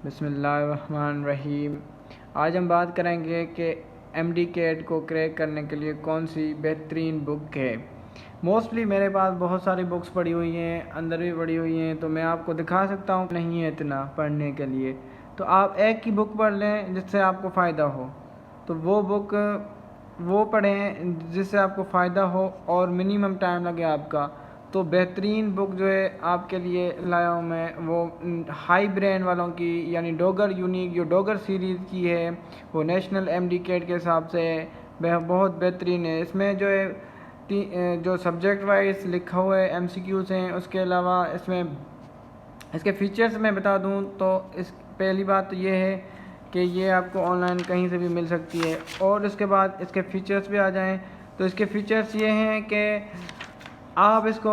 बिस्मिल्लाहिर्रहमानिर्रहीम। आज हम बात करेंगे कि एमडी कैट को क्रैक करने के लिए कौन सी बेहतरीन बुक है। मोस्टली मेरे पास बहुत सारी बुक्स पड़ी हुई हैं, अंदर भी पड़ी हुई हैं, तो मैं आपको दिखा सकता हूँ। नहीं है इतना पढ़ने के लिए, तो आप एक ही बुक पढ़ लें जिससे आपको फ़ायदा हो। तो वो बुक वो पढ़ें जिससे आपको फ़ायदा हो और मिनिमम टाइम लगे आपका। तो बेहतरीन बुक जो है आपके लिए लाया हूँ मैं, वो हाई ब्रांड वालों की, यानी डोगर यूनिक, जो डोगर सीरीज़ की है, वो नेशनल एमडी कैट के हिसाब से बहुत बेहतरीन है। इसमें जो है जो सब्जेक्ट वाइज लिखा हुआ है एमसीक्यूज़ हैं। उसके अलावा इसमें इसके फ़ीचर्स मैं बता दूं तो इस पहली बात तो ये है कि ये आपको ऑनलाइन कहीं से भी मिल सकती है। और उसके बाद इसके फ़ीचर्स भी आ जाएं तो इसके फ़ीचर्स ये हैं कि आप इसको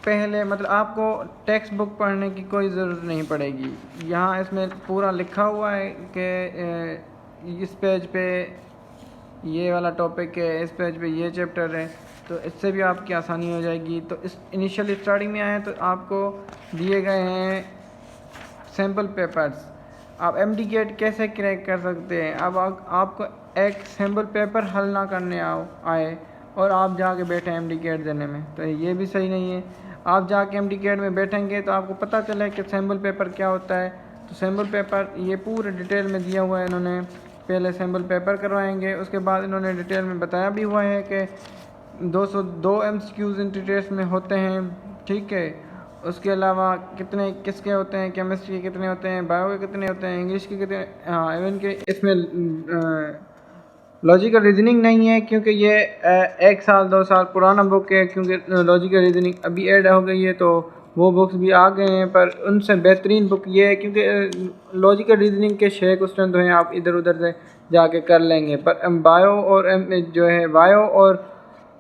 पहले मतलब आपको टेक्स्ट बुक पढ़ने की कोई ज़रूरत नहीं पड़ेगी। यहाँ इसमें पूरा लिखा हुआ है कि इस पेज पे ये वाला टॉपिक है, इस पेज पे ये चैप्टर है, तो इससे भी आपकी आसानी हो जाएगी। तो इस इनिशियल स्टार्टिंग में आए तो आपको दिए गए हैं सैम्पल पेपर्स। आप एमडी कैट कैसे क्रैक कर सकते हैं। अब आपको एक सैम्पल पेपर हल ना करने आए और आप जाके बैठे एमडी कैट देने में, तो ये भी सही नहीं है। आप जाके एमडी कैट में बैठेंगे तो आपको पता चले कि सैम्पल पेपर क्या होता है। तो सैम्पल पेपर ये पूरे डिटेल में दिया हुआ है। इन्होंने पहले सैम्पल पेपर करवाएंगे, उसके बाद इन्होंने डिटेल में बताया भी हुआ है कि 202 एमसीक्यूज़ इंट्री टेस्ट में होते हैं, ठीक है। उसके अलावा कितने किसके होते हैं, केमिस्ट्री के कितने होते हैं, बायो के कितने होते हैं, इंग्लिश के कितने, हाँ इवन के इसमें लॉजिकल रीजनिंग नहीं है, क्योंकि ये 1 साल 2 साल पुराना बुक है। क्योंकि लॉजिकल रीजनिंग अभी ऐड हो गई है, तो वो बुक्स भी आ गए हैं, पर उनसे बेहतरीन बुक ये है क्योंकि लॉजिकल रीजनिंग के 6 क्वेश्चन तो हैं, आप इधर उधर से जाके कर लेंगे। पर बायो और जो है बायो और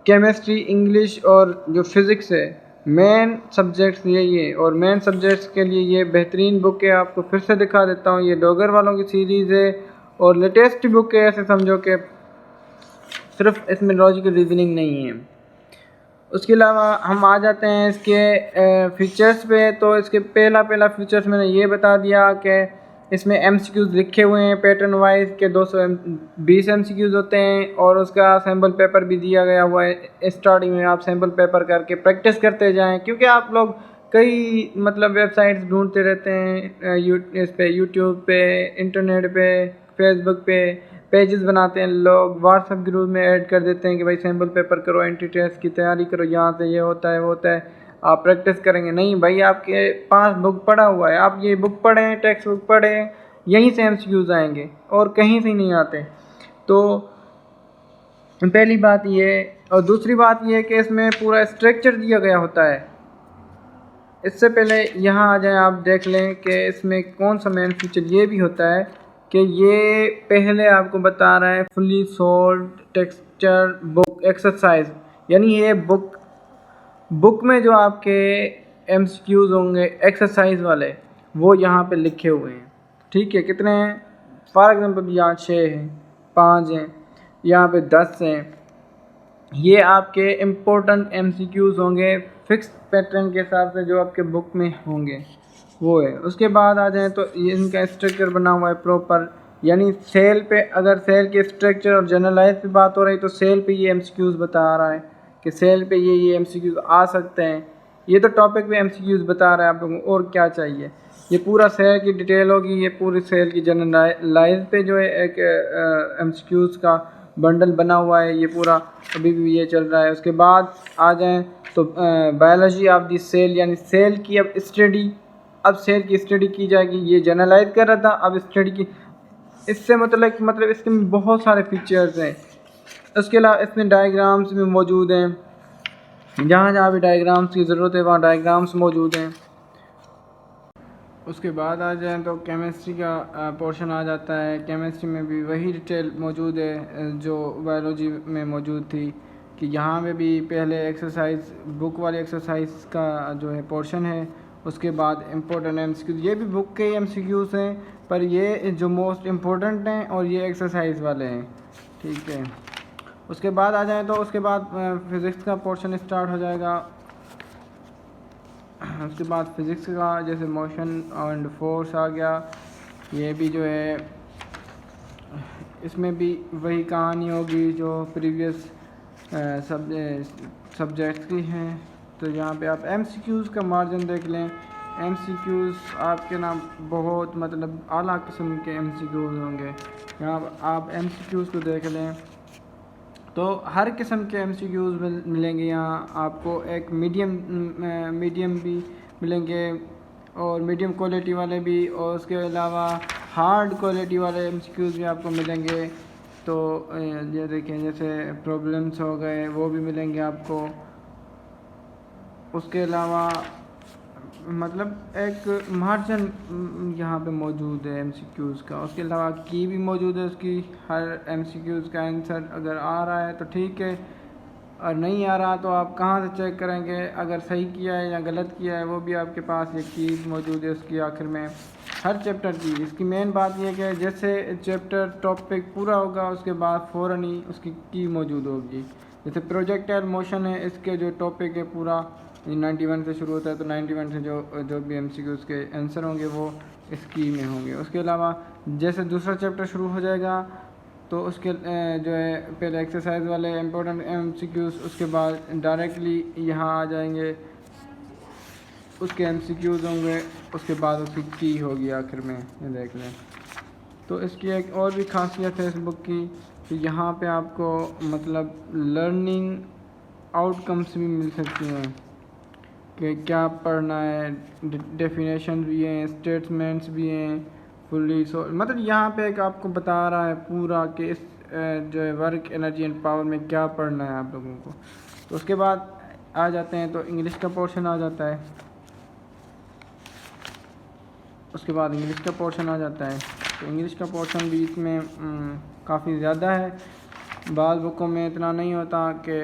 केमिस्ट्री, इंग्लिश और जो फिज़िक्स है, मेन सब्जेक्ट्स यही है। और मेन सब्जेक्ट्स के लिए ये बेहतरीन बुक है। आपको फिर से दिखा देता हूँ, ये डोगर वालों की सीरीज़ है और लेटेस्ट बुक है। ऐसे समझो कि सिर्फ इसमें लॉजिकल रीजनिंग नहीं है। उसके अलावा हम आ जाते हैं इसके फीचर्स पे। तो इसके पहला फीचर्स मैंने ये बता दिया कि इसमें एमसीक्यूज़ लिखे हुए हैं पैटर्न वाइज के 220 एमसीक्यूज़ होते हैं। और उसका सैम्पल पेपर भी दिया गया हुआ है। स्टार्टिंग में आप सैम्पल पेपर करके प्रैक्टिस करते जाएं, क्योंकि आप लोग कई मतलब वेबसाइट्स ढूंढते रहते हैं, इस पे यूट्यूब पे, इंटरनेट पे, फेसबुक पे पेजेस बनाते हैं लोग, व्हाट्सएप ग्रुप में ऐड कर देते हैं कि भाई सैम्पल पेपर करो, एंट्री टेस्ट की तैयारी करो, यहाँ से ये होता है वो होता है, आप प्रैक्टिस करेंगे। नहीं भाई, आपके पास बुक पड़ा हुआ है, आप ये बुक पढ़ें, टेक्स्ट बुक पढ़ें, यहीं से एमसीक्यूज़ आएंगे और कहीं से नहीं आते। तो पहली बात ये। और दूसरी बात ये कि इसमें पूरा स्ट्रक्चर दिया गया होता है। इससे पहले यहाँ आ जाए, आप देख लें कि इसमें कौन सा मेन फीचर ये भी होता है कि ये पहले आपको बता रहा है fully sold texture book exercise. यानी ये बुक में जो आपके एमसीक्यूज़ होंगे एक्सरसाइज वाले, वो यहाँ पे लिखे हुए हैं, ठीक है। कितने हैं, फॉर एग्जांपल यहाँ 6 हैं, 5 हैं, यहाँ पे 10 हैं। ये आपके इम्पोर्टेंट एमसीक्यूज़ होंगे फिक्स पैटर्न के हिसाब से जो आपके बुक में होंगे, वो है। उसके बाद आ जाए तो ये इनका स्ट्रक्चर बना हुआ है प्रॉपर। यानी सेल पे, अगर सेल के स्ट्रक्चर और जनरलाइज पे बात हो रही तो सेल पे ये एमसीक्यूज़ बता रहा है कि सेल पे ये एमसीक्यूज़ आ सकते हैं। ये तो टॉपिक पे एमसीक्यूज़ बता रहा है आप लोगों को, और क्या चाहिए। ये पूरा सेल की डिटेल होगी, ये पूरी सेल की जनरलाइज पे जो है एक एमसीक्यूज़ का बंडल बना हुआ है, ये पूरा अभी भी ये चल रहा है। उसके बाद आ जाएँ तो बायोलॉजी ऑफ दी सेल, यानी सेल की अब स्टडी, अब सेल की स्टडी की जाएगी। ये जनरलाइज कर रहा था, अब स्टडी की, इससे मतलब इसके में बहुत सारे फीचर्स हैं। उसके अलावा इसमें डायग्राम्स भी मौजूद हैं, जहाँ जहाँ भी डायग्राम्स की ज़रूरत है वहाँ डायग्राम्स मौजूद हैं। उसके बाद आ जाए तो केमिस्ट्री का पोर्शन आ जाता है। केमिस्ट्री में भी वही डिटेल मौजूद है जो बायोलॉजी में मौजूद थी, कि यहाँ पे भी पहले एक्सरसाइज, बुक वाली एक्सरसाइज का जो है पोर्शन है। उसके बाद इम्पोर्टेंट एमसीक्यूज़, ये भी बुक के एमसीक्यूज़ हैं, पर ये जो मोस्ट इम्पोर्टेंट हैं और ये एक्सरसाइज वाले हैं, ठीक है। उसके बाद आ जाए तो उसके बाद फिज़िक्स का पोर्शन स्टार्ट हो जाएगा। उसके बाद फिज़िक्स का जैसे मोशन एंड फोर्स आ गया, ये भी जो है इसमें भी वही कहानी होगी जो प्रीवियस सब्जेक्ट्स की हैं। तो यहाँ पे आप MCQs का मार्जिन देख लें। MCQs आपके ना बहुत मतलब आला किस्म के MCQs होंगे। यहाँ आप MCQs को देख लें तो हर किस्म के MCQs मिलेंगे यहाँ आपको। एक मीडियम भी मिलेंगे और मीडियम क्वालिटी वाले भी, और उसके अलावा हार्ड क्वालिटी वाले MCQs भी आपको मिलेंगे। तो ये देखें जैसे प्रॉब्लम्स हो गए वो भी मिलेंगे आपको। उसके अलावा मतलब एक मार्जिन यहाँ पे मौजूद है MCQs का। उसके अलावा की भी मौजूद है उसकी। हर MCQs का आंसर अगर आ रहा है तो ठीक है, और नहीं आ रहा तो आप कहाँ से चेक करेंगे अगर सही किया है या गलत किया है। वो भी आपके पास ये की मौजूद है उसकी आखिर में हर चैप्टर की। इसकी मेन बात यह है कि जैसे चैप्टर टॉपिक पूरा होगा उसके बाद फ़ौरन ही उसकी की मौजूद होगी। जैसे प्रोजेक्टाइल मोशन है, इसके जो टॉपिक है पूरा 91 से शुरू होता है, तो 91 से जो भी MCQs के आंसर होंगे वो इस की में होंगे। उसके अलावा जैसे दूसरा चैप्टर शुरू हो जाएगा तो उसके जो है पहले एक्सरसाइज वाले इम्पोर्टेंट MCQs, उसके बाद डायरेक्टली यहाँ आ जाएंगे उसके MCQs होंगे, उसके बाद उसकी की होगी आखिर में। ये देख लें। तो इसकी एक और भी खासियत है इस बुक की कि यहाँ पे आपको मतलब लर्निंग आउटकम्स भी मिल सकती हैं कि क्या पढ़ना है। डेफिनेशन भी हैं, स्टेटमेंट्स भी हैं, फुल्ली मतलब यहाँ पे एक आपको बता रहा है पूरा कि इस जो है वर्क, एनर्जी एंड पावर में क्या पढ़ना है आप लोगों को। तो उसके बाद आ जाते हैं तो इंग्लिश का पोर्शन आ जाता है। उसके बाद इंग्लिश का पोर्शन आ जाता है। तो इंग्लिश का पोर्शन भी इसमें काफ़ी ज़्यादा है। बाद बुकों में इतना नहीं होता कि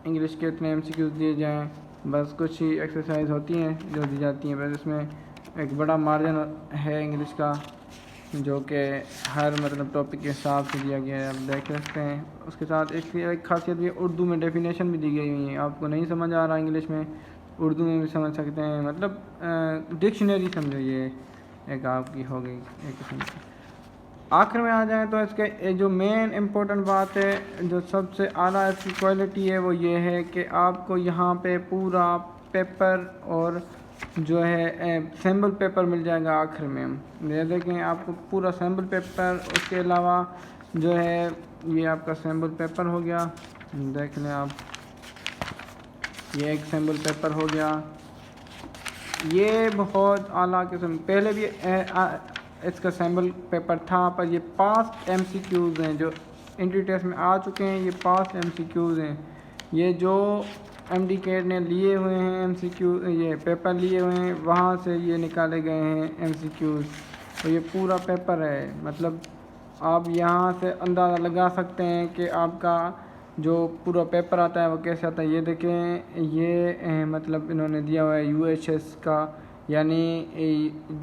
इंग्लिश के इतने MCQs दिए जाएँ, बस कुछ ही एक्सरसाइज होती हैं जो दी जाती हैं। बस इसमें एक बड़ा मार्जिन है इंग्लिश का जो कि हर मतलब टॉपिक के हिसाब से दिया गया है, आप देख सकते हैं। उसके साथ एक खासियत भी उर्दू में डेफिनेशन भी दी गई हुई है। आपको नहीं समझ आ रहा इंग्लिश में, उर्दू में भी समझ सकते हैं। मतलब डिक्शनरी समझो, ये एक आपकी हो गई एक किस्म की। आखिर में आ जाए तो इसके जो मेन इम्पोर्टेंट बात है, जो सबसे आला इसकी क्वालिटी है, वो ये है कि आपको यहाँ पे पूरा पेपर और जो है सैम्पल पेपर मिल जाएगा आखिर में। ये देखें आपको पूरा सैम्पल पेपर। उसके अलावा जो है ये आपका सैम्पल पेपर हो गया, देख लें आप, ये एक सैम्पल पेपर हो गया। ये बहुत आला किस्म, पहले भी इसका सैम्पल पेपर था, पर ये पास्ट MCQs हैं जो एंट्री टेस्ट में आ चुके हैं। ये पास्ट MCQs हैं, ये जो MD कैट ने लिए हुए हैं MCQ, ये पेपर लिए हुए हैं वहाँ से ये निकाले गए हैं MCQs। तो ये पूरा पेपर है। मतलब आप यहाँ से अंदाज़ा लगा सकते हैं कि आपका जो पूरा पेपर आता है वो कैसे आता है। ये देखें, ये मतलब इन्होंने दिया हुआ है UHS का, यानी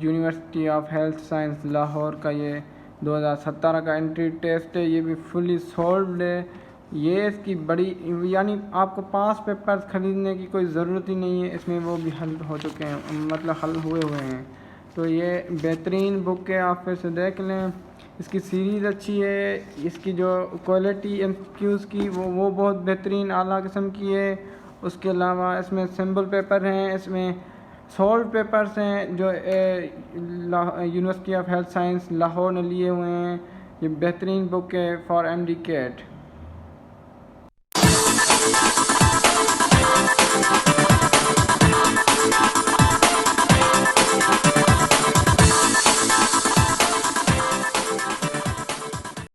university of health science Lahore का। ये 2017 का एंट्री टेस्ट है। ये भी फुली सॉल्व्ड है। ये इसकी बड़ी, यानी आपको 5 पेपर्स ख़रीदने की कोई ज़रूरत ही नहीं है, इसमें वो भी हल हो चुके हैं, मतलब हल हुए हैं। तो ये बेहतरीन बुक है, आप फिर से देख लें। इसकी सीरीज़ अच्छी है, इसकी जो क्वालिटी MCQs की वो बहुत बेहतरीन आला किस्म की है। उसके अलावा इसमें सिंबल पेपर हैं, इसमें सॉल्व पेपर्स हैं जो university of health science Lahore ने लिए हुए हैं। ये बेहतरीन बुक है फॉर MD कैट।